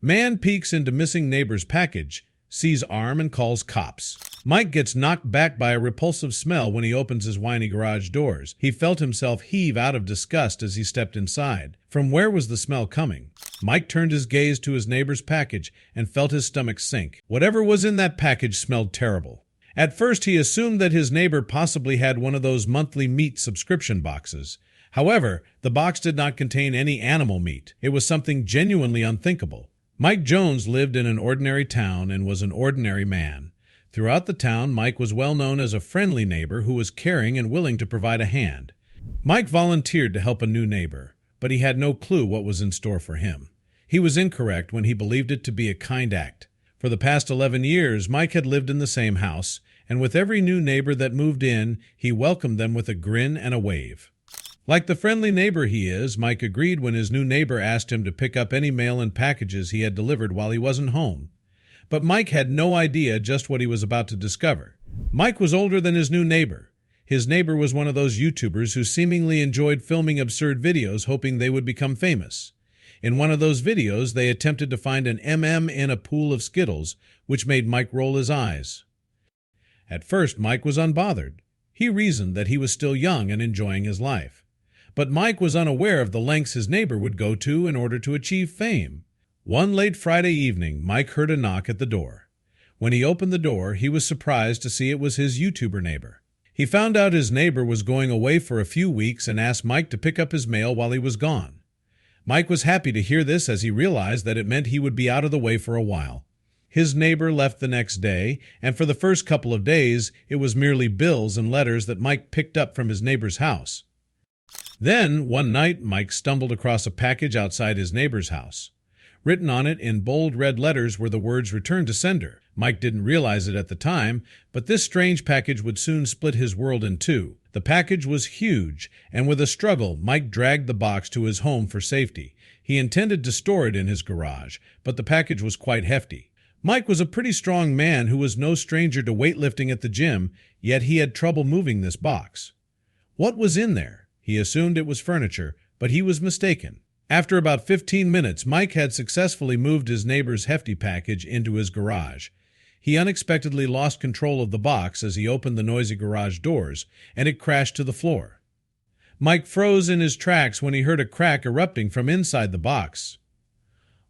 Man peeks into missing neighbor's package, sees arm and calls cops. Mike gets knocked back by a repulsive smell when he opens his whiny garage doors. He felt himself heave out of disgust as he stepped inside. From where was the smell coming? Mike turned his gaze to his neighbor's package and felt his stomach sink. Whatever was in that package smelled terrible. At first, he assumed that his neighbor possibly had one of those monthly meat subscription boxes. However, the box did not contain any animal meat. It was something genuinely unthinkable. Mike Jones lived in an ordinary town and was an ordinary man. Throughout the town, Mike was well known as a friendly neighbor who was caring and willing to provide a hand. Mike volunteered to help a new neighbor, but he had no clue what was in store for him. He was incorrect when he believed it to be a kind act. For the past 11 years, Mike had lived in the same house, and with every new neighbor that moved in, he welcomed them with a grin and a wave. Like the friendly neighbor he is, Mike agreed when his new neighbor asked him to pick up any mail and packages he had delivered while he wasn't home. But Mike had no idea just what he was about to discover. Mike was older than his new neighbor. His neighbor was one of those YouTubers who seemingly enjoyed filming absurd videos hoping they would become famous. In one of those videos, they attempted to find an in a pool of Skittles, which made Mike roll his eyes. At first, Mike was unbothered. He reasoned that he was still young and enjoying his life. But Mike was unaware of the lengths his neighbor would go to in order to achieve fame. One late Friday evening, Mike heard a knock at the door. When he opened the door, he was surprised to see it was his YouTuber neighbor. He found out his neighbor was going away for a few weeks and asked Mike to pick up his mail while he was gone. Mike was happy to hear this as he realized that it meant he would be out of the way for a while. His neighbor left the next day, and for the first couple of days, it was merely bills and letters that Mike picked up from his neighbor's house. Then, one night, Mike stumbled across a package outside his neighbor's house. Written on it in bold red letters were the words "Return to sender." Mike didn't realize it at the time, but this strange package would soon split his world in two. The package was huge, and with a struggle, Mike dragged the box to his home for safety. He intended to store it in his garage, but the package was quite hefty. Mike was a pretty strong man who was no stranger to weightlifting at the gym, yet he had trouble moving this box. What was in there? He assumed it was furniture, but he was mistaken. After about 15 minutes, Mike had successfully moved his neighbor's hefty package into his garage. He unexpectedly lost control of the box as he opened the noisy garage doors, and it crashed to the floor. Mike froze in his tracks when he heard a crack erupting from inside the box.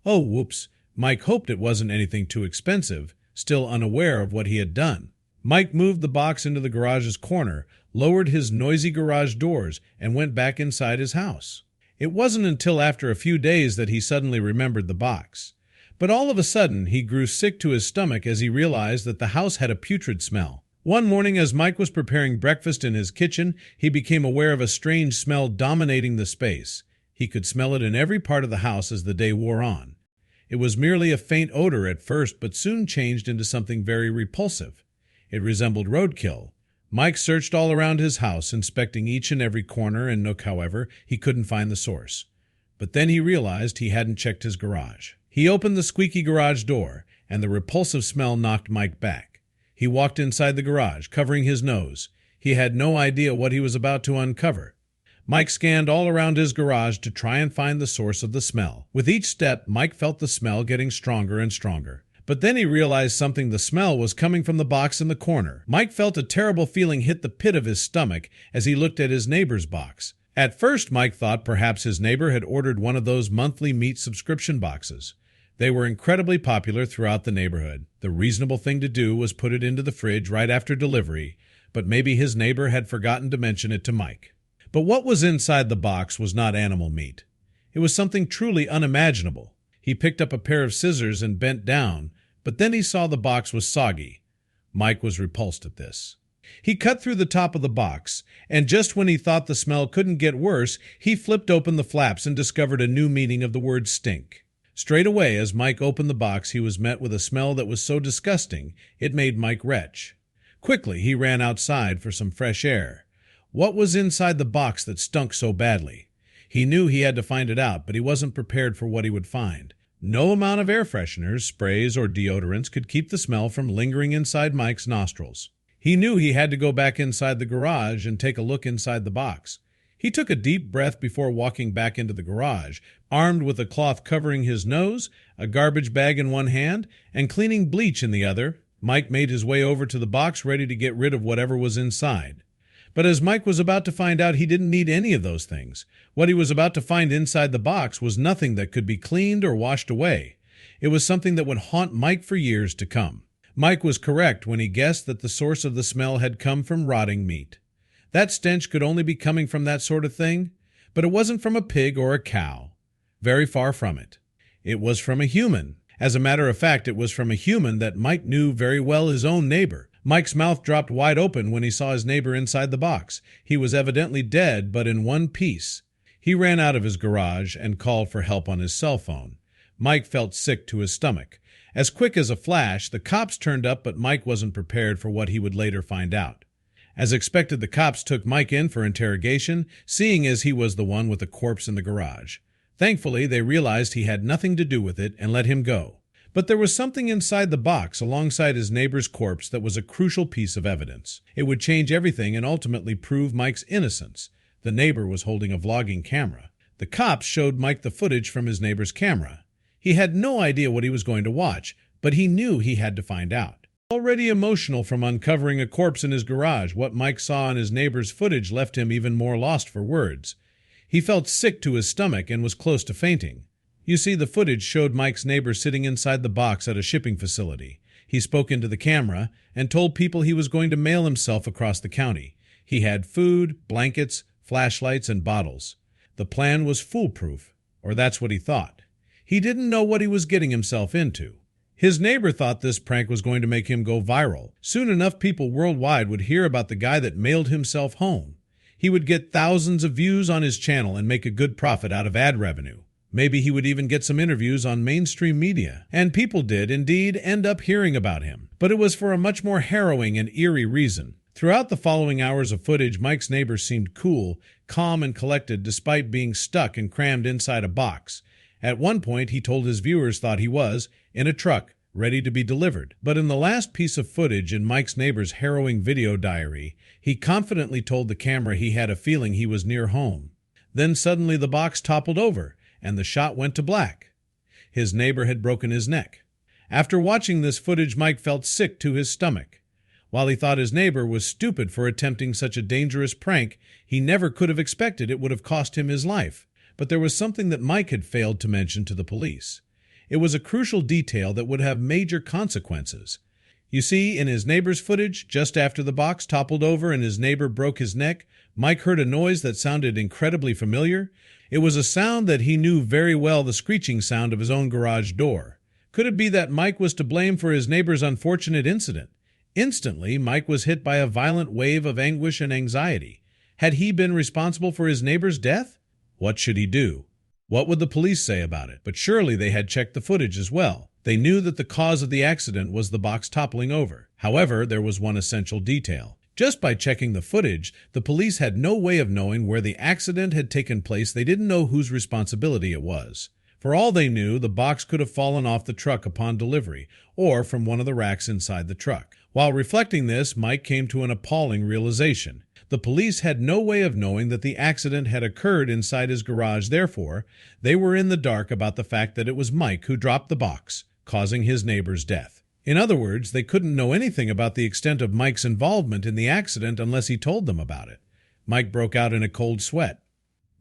Oh, whoops! Mike hoped it wasn't anything too expensive, still unaware of what he had done. Mike moved the box into the garage's corner, lowered his noisy garage doors, and went back inside his house. It wasn't until after a few days that he suddenly remembered the box. But all of a sudden, he grew sick to his stomach as he realized that the house had a putrid smell. One morning, as Mike was preparing breakfast in his kitchen, he became aware of a strange smell dominating the space. He could smell it in every part of the house as the day wore on. It was merely a faint odor at first, but soon changed into something very repulsive. It resembled roadkill. Mike searched all around his house, inspecting each and every corner and nook. However, he couldn't find the source. But then he realized he hadn't checked his garage. He opened the squeaky garage door, and the repulsive smell knocked Mike back. He walked inside the garage, covering his nose. He had no idea what he was about to uncover. Mike scanned all around his garage to try and find the source of the smell. With each step, Mike felt the smell getting stronger and stronger. But then he realized something. The smell was coming from the box in the corner. Mike felt a terrible feeling hit the pit of his stomach as he looked at his neighbor's box. At first, Mike thought perhaps his neighbor had ordered one of those monthly meat subscription boxes. They were incredibly popular throughout the neighborhood. The reasonable thing to do was put it into the fridge right after delivery, but maybe his neighbor had forgotten to mention it to Mike. But what was inside the box was not animal meat. It was something truly unimaginable. He picked up a pair of scissors and bent down, but then he saw the box was soggy. Mike was repulsed at this. He cut through the top of the box, and just when he thought the smell couldn't get worse, he flipped open the flaps and discovered a new meaning of the word stink. Straight away, as Mike opened the box, he was met with a smell that was so disgusting, it made Mike retch. Quickly, he ran outside for some fresh air. What was inside the box that stunk so badly? He knew he had to find it out, but he wasn't prepared for what he would find. No amount of air fresheners, sprays, or deodorants could keep the smell from lingering inside Mike's nostrils. He knew he had to go back inside the garage and take a look inside the box. He took a deep breath before walking back into the garage, armed with a cloth covering his nose, a garbage bag in one hand, and cleaning bleach in the other. Mike made his way over to the box, ready to get rid of whatever was inside. But as Mike was about to find out, he didn't need any of those things. What he was about to find inside the box was nothing that could be cleaned or washed away. It was something that would haunt Mike for years to come. Mike was correct when he guessed that the source of the smell had come from rotting meat. That stench could only be coming from that sort of thing, but it wasn't from a pig or a cow. Very far from it. It was from a human. As a matter of fact, it was from a human that Mike knew very well, his own neighbor. Mike's mouth dropped wide open when he saw his neighbor inside the box. He was evidently dead, but in one piece. He ran out of his garage and called for help on his cell phone. Mike felt sick to his stomach. As quick as a flash, the cops turned up, but Mike wasn't prepared for what he would later find out. As expected, the cops took Mike in for interrogation, seeing as he was the one with the corpse in the garage. Thankfully, they realized he had nothing to do with it and let him go. But there was something inside the box alongside his neighbor's corpse that was a crucial piece of evidence. It would change everything and ultimately prove Mike's innocence. The neighbor was holding a vlogging camera. The cops showed Mike the footage from his neighbor's camera. He had no idea what he was going to watch, but he knew he had to find out. Already emotional from uncovering a corpse in his garage, what Mike saw in his neighbor's footage left him even more lost for words. He felt sick to his stomach and was close to fainting. You see, the footage showed Mike's neighbor sitting inside the box at a shipping facility. He spoke into the camera and told people he was going to mail himself across the county. He had food, blankets, flashlights, and bottles. The plan was foolproof, or that's what he thought. He didn't know what he was getting himself into. His neighbor thought this prank was going to make him go viral. Soon enough, people worldwide would hear about the guy that mailed himself home. He would get thousands of views on his channel and make a good profit out of ad revenue. Maybe he would even get some interviews on mainstream media. And people did, indeed, end up hearing about him. But it was for a much more harrowing and eerie reason. Throughout the following hours of footage, Mike's neighbor seemed cool, calm, and collected despite being stuck and crammed inside a box. At one point, he told his viewers thought he was in a truck, ready to be delivered. But in the last piece of footage in Mike's neighbor's harrowing video diary, he confidently told the camera he had a feeling he was near home. Then suddenly the box toppled over, and the shot went to black. His neighbor had broken his neck. After watching this footage, Mike felt sick to his stomach. While he thought his neighbor was stupid for attempting such a dangerous prank, he never could have expected it would have cost him his life. But there was something that Mike had failed to mention to the police. It was a crucial detail that would have major consequences. You see, in his neighbor's footage, just after the box toppled over and his neighbor broke his neck, Mike heard a noise that sounded incredibly familiar. It was a sound that he knew very well, the screeching sound of his own garage door. Could it be that Mike was to blame for his neighbor's unfortunate incident? Instantly, Mike was hit by a violent wave of anguish and anxiety. Had he been responsible for his neighbor's death? What should he do? What would the police say about it? But surely they had checked the footage as well. They knew that the cause of the accident was the box toppling over. However, there was one essential detail. Just by checking the footage, the police had no way of knowing where the accident had taken place. They didn't know whose responsibility it was. For all they knew, the box could have fallen off the truck upon delivery, or from one of the racks inside the truck. While reflecting this, Mike came to an appalling realization. The police had no way of knowing that the accident had occurred inside his garage. Therefore, they were in the dark about the fact that it was Mike who dropped the box, causing his neighbor's death. In other words, they couldn't know anything about the extent of Mike's involvement in the accident unless he told them about it. Mike broke out in a cold sweat.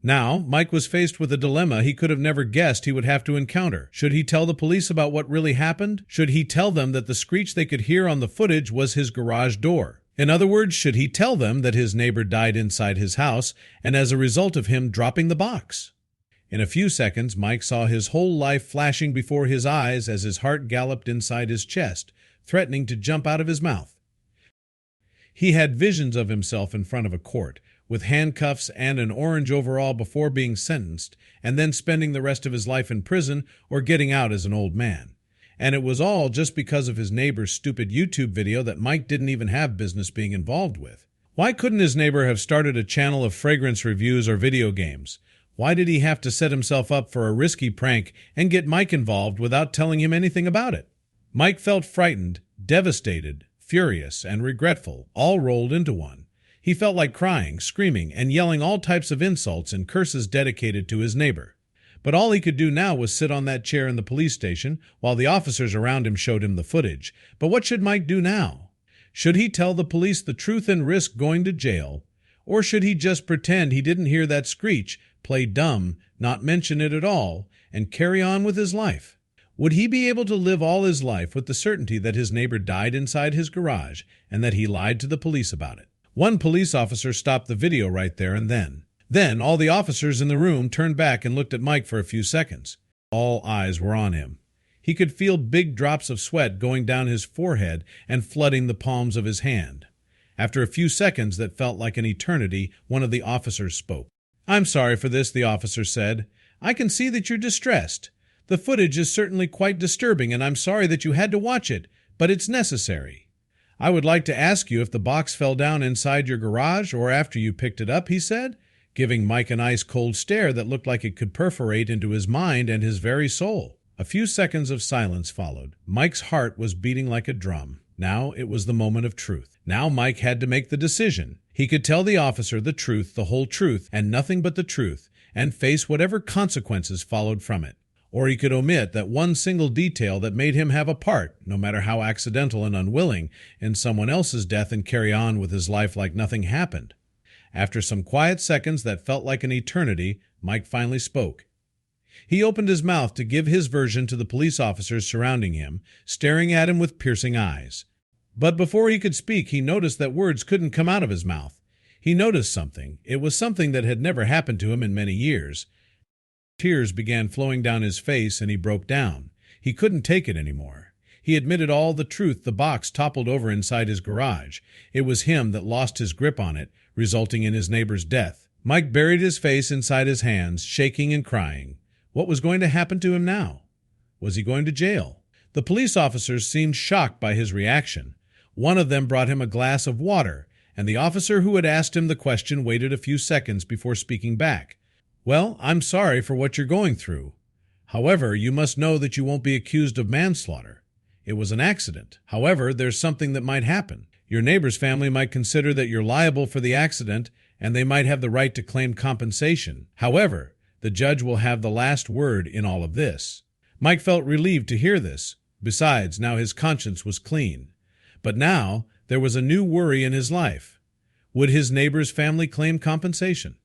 Now, Mike was faced with a dilemma he could have never guessed he would have to encounter. Should he tell the police about what really happened? Should he tell them that the screech they could hear on the footage was his garage door? In other words, should he tell them that his neighbor died inside his house and as a result of him dropping the box? In a few seconds, Mike saw his whole life flashing before his eyes as his heart galloped inside his chest, threatening to jump out of his mouth. He had visions of himself in front of a court, with handcuffs and an orange overall before being sentenced, and then spending the rest of his life in prison or getting out as an old man. And it was all just because of his neighbor's stupid YouTube video that Mike didn't even have business being involved with. Why couldn't his neighbor have started a channel of fragrance reviews or video games? Why did he have to set himself up for a risky prank and get Mike involved without telling him anything about it? Mike felt frightened, devastated, furious, and regretful, all rolled into one. He felt like crying, screaming, and yelling all types of insults and curses dedicated to his neighbor. But all he could do now was sit on that chair in the police station while the officers around him showed him the footage. But what should Mike do now? Should he tell the police the truth and risk going to jail? Or should he just pretend he didn't hear that screech, play dumb, not mention it at all, and carry on with his life? Would he be able to live all his life with the certainty that his neighbor died inside his garage and that he lied to the police about it? One police officer stopped the video right there and then. Then all the officers in the room turned back and looked at Mike for a few seconds. All eyes were on him. He could feel big drops of sweat going down his forehead and flooding the palms of his hand. After a few seconds that felt like an eternity, one of the officers spoke. "I'm sorry for this," the officer said. "I can see that you're distressed. The footage is certainly quite disturbing, and I'm sorry that you had to watch it, but it's necessary. I would like to ask you if the box fell down inside your garage or after you picked it up," he said, giving Mike an ice-cold stare that looked like it could perforate into his mind and his very soul. A few seconds of silence followed. Mike's heart was beating like a drum. Now it was the moment of truth. Now Mike had to make the decision. He could tell the officer the truth, the whole truth, and nothing but the truth, and face whatever consequences followed from it. Or he could omit that one single detail that made him have a part, no matter how accidental and unwilling, in someone else's death and carry on with his life like nothing happened. After some quiet seconds that felt like an eternity, Mike finally spoke. He opened his mouth to give his version to the police officers surrounding him, staring at him with piercing eyes. But before he could speak, he noticed that words couldn't come out of his mouth. He noticed something. It was something that had never happened to him in many years. Tears began flowing down his face, and he broke down. He couldn't take it anymore. He admitted all the truth. The box toppled over inside his garage. It was him that lost his grip on it, resulting in his neighbor's death. Mike buried his face inside his hands, shaking and crying. What was going to happen to him now? Was he going to jail? The police officers seemed shocked by his reaction. One of them brought him a glass of water, and the officer who had asked him the question waited a few seconds before speaking back. "Well, I'm sorry for what you're going through. However, you must know that you won't be accused of manslaughter. It was an accident. However, there's something that might happen. Your neighbor's family might consider that you're liable for the accident, and they might have the right to claim compensation. However, the judge will have the last word in all of this." Mike felt relieved to hear this. Besides, now his conscience was clean. But now there was a new worry in his life. Would his neighbor's family claim compensation?